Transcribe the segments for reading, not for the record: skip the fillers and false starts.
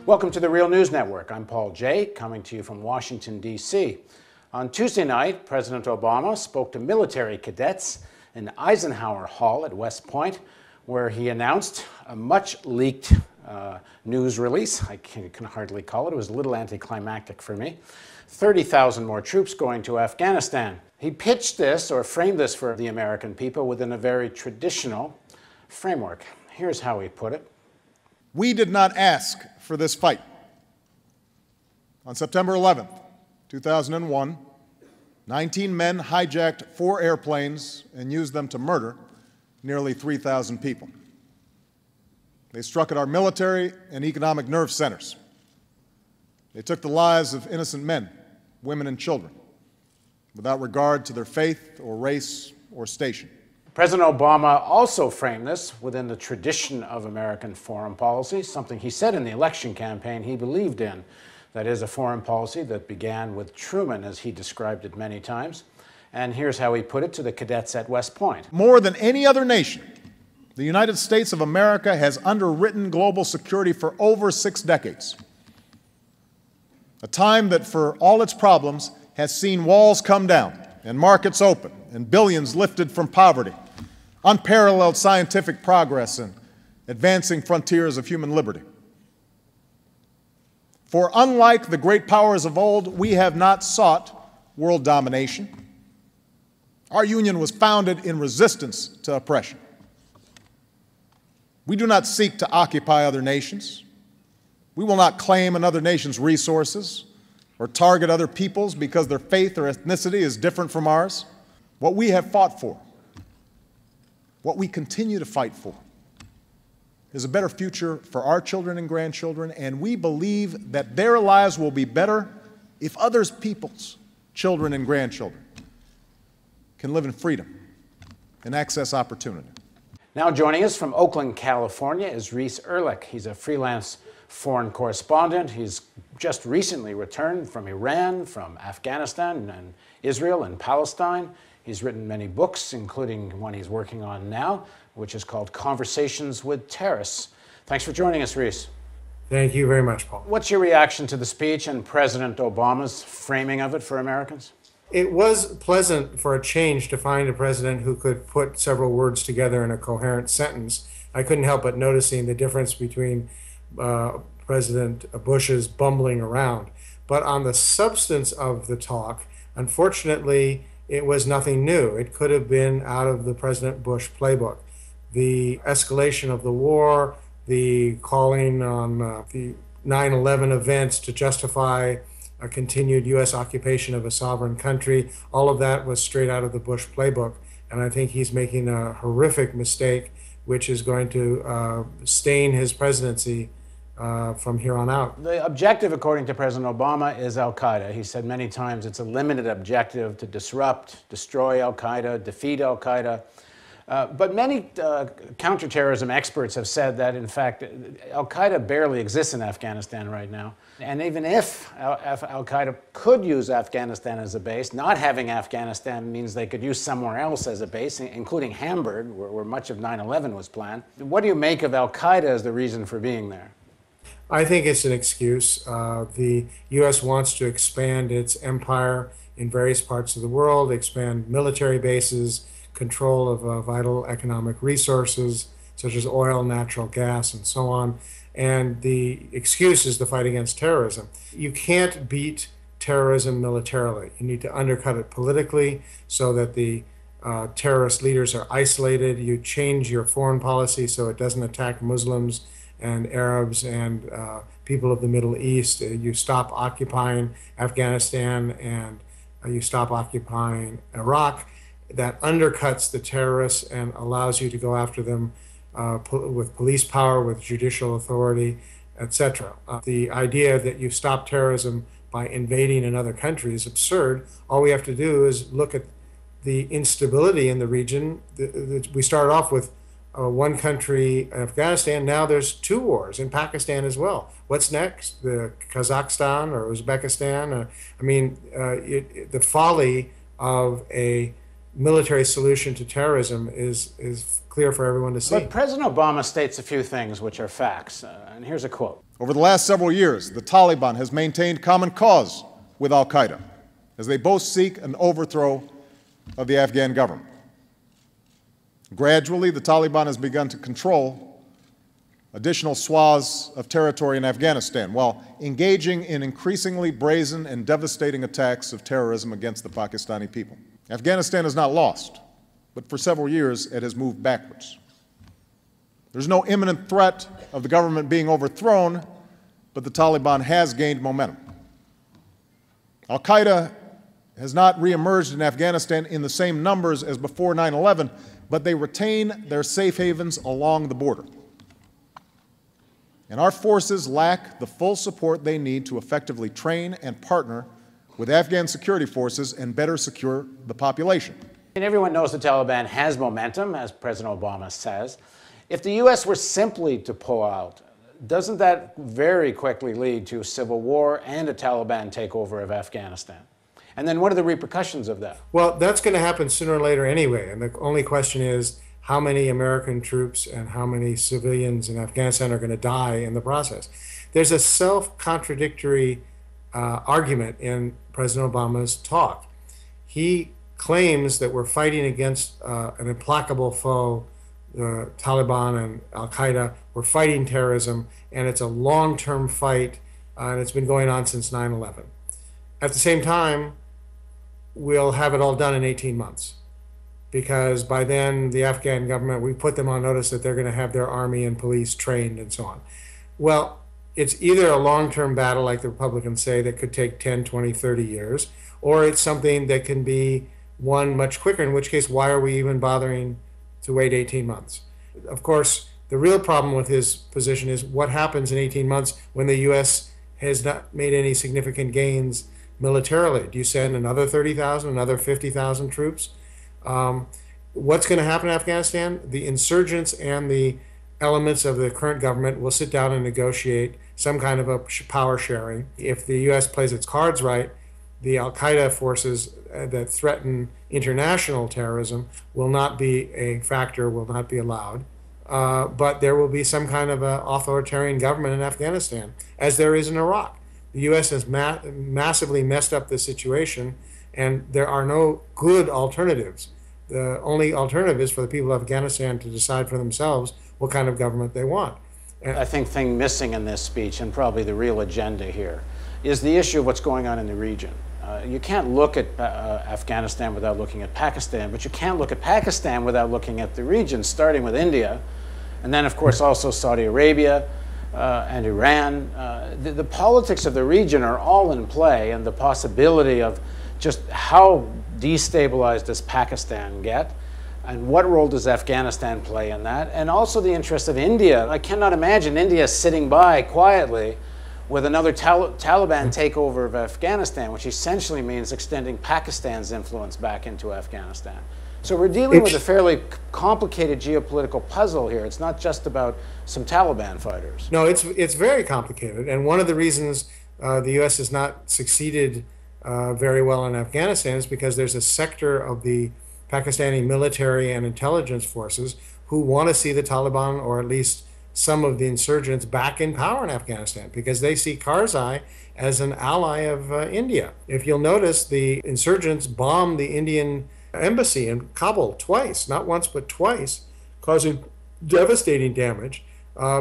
Welcome to the Real News Network. I'm Paul Jay, coming to you from Washington, D.C. On Tuesday night, President Obama spoke to military cadets in Eisenhower Hall at West Point, where he announced a much-leaked news release. I can hardly call it. It was a little anticlimactic for me. 30,000 more troops going to Afghanistan. He pitched this, or framed this for the American people, within a very traditional framework. Here's how he put it. We did not ask for this fight. On September 11th, 2001, 19 men hijacked 4 airplanes and used them to murder nearly 3,000 people. They struck at our military and economic nerve centers. They took the lives of innocent men, women, and children, without regard to their faith or race or station. President Obama also framed this within the tradition of American foreign policy, something he said in the election campaign he believed in. That is, a foreign policy that began with Truman, as he described it many times. And here's how he put it to the cadets at West Point. More than any other nation, the United States of America has underwritten global security for over 6 decades. A time that, for all its problems, has seen walls come down and markets open and billions lifted from poverty, unparalleled scientific progress, and advancing frontiers of human liberty. For unlike the great powers of old, we have not sought world domination. Our union was founded in resistance to oppression. We do not seek to occupy other nations. We will not claim another nation's resources or target other peoples because their faith or ethnicity is different from ours. What we have fought for, what we continue to fight for, is a better future for our children and grandchildren, and we believe that their lives will be better if other people's children and grandchildren can live in freedom and access opportunity. Now joining us from Oakland, California is Reese Erlich. He's a freelance foreign correspondent. He's just recently returned from Iran, from Afghanistan, and Israel and Palestine. He's written many books, including one he's working on now, which is called Conversations with Terrorists. Thanks for joining us, Reese. Thank you very much, Paul. What's your reaction to the speech and President Obama's framing of it for Americans? It was pleasant for a change to find a president who could put several words together in a coherent sentence. I couldn't help but noticing the difference between President Bush's bumbling around. But on the substance of the talk, unfortunately, it was nothing new. It could have been out of the President Bush playbook. The escalation of the war, the calling on the 9/11 events to justify a continued U.S. occupation of a sovereign country, all of that was straight out of the Bush playbook. And I think he's making a horrific mistake, which is going to stain his presidency from here on out. The objective, according to President Obama, is al-Qaeda. He said many times it's a limited objective to disrupt, destroy al-Qaeda, defeat al-Qaeda. But many counterterrorism experts have said that, in fact, al-Qaeda barely exists in Afghanistan right now. And even if al-Qaeda could use Afghanistan as a base, not having Afghanistan means they could use somewhere else as a base, including Hamburg, where much of 9/11 was planned. What do you make of al-Qaeda as the reason for being there? I think it's an excuse. The U.S. wants to expand its empire in various parts of the world, expand military bases, control of vital economic resources, such as oil, natural gas, and so on. And the excuse is the fight against terrorism. You can't beat terrorism militarily. You need to undercut it politically so that the terrorist leaders are isolated. You change your foreign policy so it doesn't attack Muslims and Arabs and people of the Middle East. You stop occupying Afghanistan and you stop occupying Iraq. That undercuts the terrorists and allows you to go after them with police power, with judicial authority, etc. The idea that you stop terrorism by invading another country is absurd. All we have to do is look at the instability in the region. We started off with one country, Afghanistan. Now there's 2 wars in Pakistan as well. What's next? The Kazakhstan or Uzbekistan? The folly of a military solution to terrorism is clear for everyone to see. But President Obama states a few things which are facts, and here's a quote. Over the last several years, the Taliban has maintained common cause with al-Qaeda as they both seek an overthrow of the Afghan government. Gradually, the Taliban has begun to control additional swaths of territory in Afghanistan while engaging in increasingly brazen and devastating attacks of terrorism against the Pakistani people. Afghanistan is not lost, but for several years it has moved backwards. There's no imminent threat of the government being overthrown, but the Taliban has gained momentum. Al-Qaeda has not reemerged in Afghanistan in the same numbers as before 9/11, but they retain their safe havens along the border. And our forces lack the full support they need to effectively train and partner with Afghan security forces and better secure the population. And everyone knows the Taliban has momentum, as President Obama says. If the U.S. were simply to pull out, doesn't that very quickly lead to a civil war and a Taliban takeover of Afghanistan? And then what are the repercussions of that? Well, that's going to happen sooner or later anyway. And the only question is how many American troops and how many civilians in Afghanistan are going to die in the process. There's a self-contradictory argument in President Obama's talk. He claims that we're fighting against an implacable foe, the Taliban and al-Qaeda. We're fighting terrorism, and it's a long-term fight, and it's been going on since 9/11. At the same time, we'll have it all done in 18 months. Because by then, the Afghan government, we put them on notice that they're going to have their army and police trained and so on. Well, it's either a long-term battle, like the Republicans say, that could take 10, 20, 30 years, or it's something that can be won much quicker, in which case, why are we even bothering to wait 18 months? Of course, the real problem with his position is what happens in 18 months when the U.S. has not made any significant gains militarily. Do you send another 30,000, another 50,000 troops? What's going to happen in Afghanistan? The insurgents and the elements of the current government will sit down and negotiate some kind of a power sharing. If the U.S. plays its cards right, the al-Qaeda forces that threaten international terrorism will not be a factor, will not be allowed. But there will be some kind of an authoritarian government in Afghanistan, as there is in Iraq. The U.S. has massively messed up the situation, and there are no good alternatives. The only alternative is for the people of Afghanistan to decide for themselves what kind of government they want. I think the thing missing in this speech, and probably the real agenda here, is the issue of what's going on in the region. You can't look at Afghanistan without looking at Pakistan, but you can't look at Pakistan without looking at the region, starting with India, and then, of course, also Saudi Arabia and Iran. The politics of the region are all in play, and the possibility of just how destabilized does Pakistan get, and what role does Afghanistan play in that, and also the interest of India. I cannot imagine India sitting by quietly with another Taliban takeover of Afghanistan, which essentially means extending Pakistan's influence back into Afghanistan. So we're dealing with a fairly complicated geopolitical puzzle here. It's not just about some Taliban fighters. No, it's very complicated, and one of the reasons the U.S. has not succeeded very well in Afghanistan is because there's a sector of the Pakistani military and intelligence forces who want to see the Taliban, or at least some of the insurgents, back in power in Afghanistan, because they see Karzai as an ally of India. If you'll notice, the insurgents bombed the Indian embassy in Kabul twice, not once but twice, causing devastating damage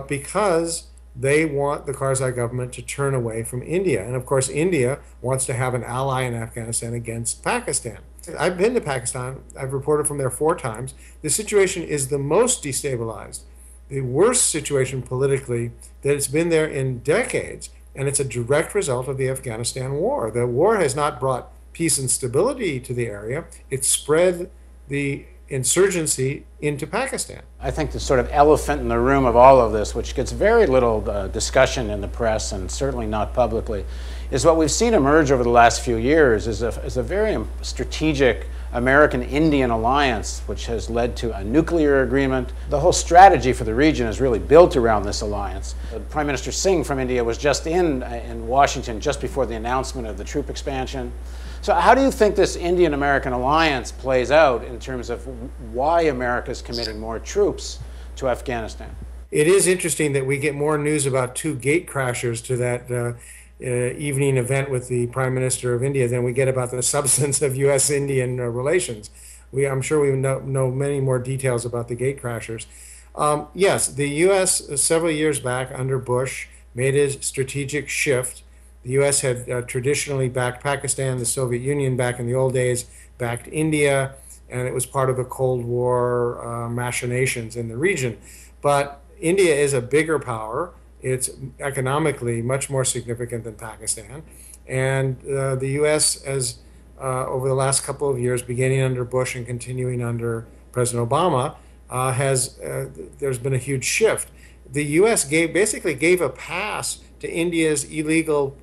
because they want the Karzai government to turn away from India. And of course, India wants to have an ally in Afghanistan against Pakistan. I've been to Pakistan. I've reported from there 4 times. The situation is the most destabilized, the worst situation politically that it's been there in decades. And it's a direct result of the Afghanistan war. The war has not brought peace and stability to the area. It spread the insurgency into Pakistan. I think the sort of elephant in the room of all of this, which gets very little discussion in the press and certainly not publicly, is what we've seen emerge over the last few years is a very strategic American-Indian alliance, which has led to a nuclear agreement. The whole strategy for the region is really built around this alliance. Prime Minister Singh from India was just in Washington just before the announcement of the troop expansion. So how do you think this Indian-American alliance plays out in terms of why America is committing more troops to Afghanistan? It is interesting that we get more news about two gate crashers to that evening event with the Prime Minister of India than we get about the substance of U.S.-Indian relations. I'm sure we know many more details about the gate crashers. Yes, the U.S. Several years back under Bush made a strategic shift. The U.S. had traditionally backed Pakistan, the Soviet Union back in the old days, backed India, and it was part of the Cold War machinations in the region. But India is a bigger power. It's economically much more significant than Pakistan. And the U.S. has, over the last couple of years, beginning under Bush and continuing under President Obama, there's been a huge shift. The U.S. basically gave a pass to India's illegal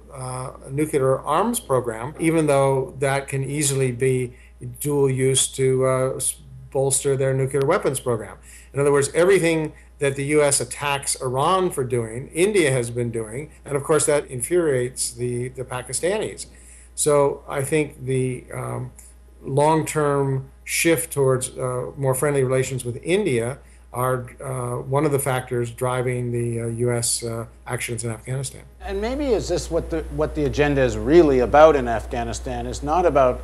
nuclear arms program, even though that can easily be dual use to bolster their nuclear weapons program. In other words, everything that the U.S. attacks Iran for doing, India has been doing, and of course that infuriates the Pakistanis. So I think the long-term shift towards more friendly relations with India are one of the factors driving the U.S. actions in Afghanistan. And maybe is this what the agenda is really about in Afghanistan? It's not about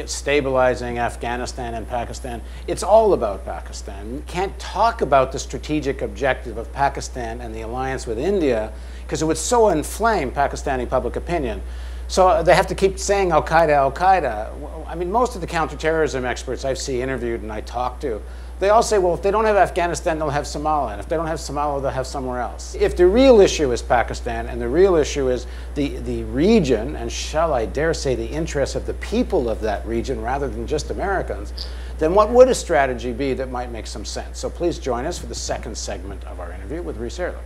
stabilizing Afghanistan and Pakistan. It's all about Pakistan. You can't talk about the strategic objective of Pakistan and the alliance with India because it would so inflame Pakistani public opinion. So they have to keep saying Al-Qaeda, Al-Qaeda. I mean, most of the counterterrorism experts I've seen interviewed and I talk to, they all say, well, if they don't have Afghanistan, they'll have Somalia. And if they don't have Somalia, they'll have somewhere else. If the real issue is Pakistan and the real issue is the region, and shall I dare say the interests of the people of that region rather than just Americans, then what would a strategy be that might make some sense? So please join us for the second segment of our interview with Rhys Ehrlich.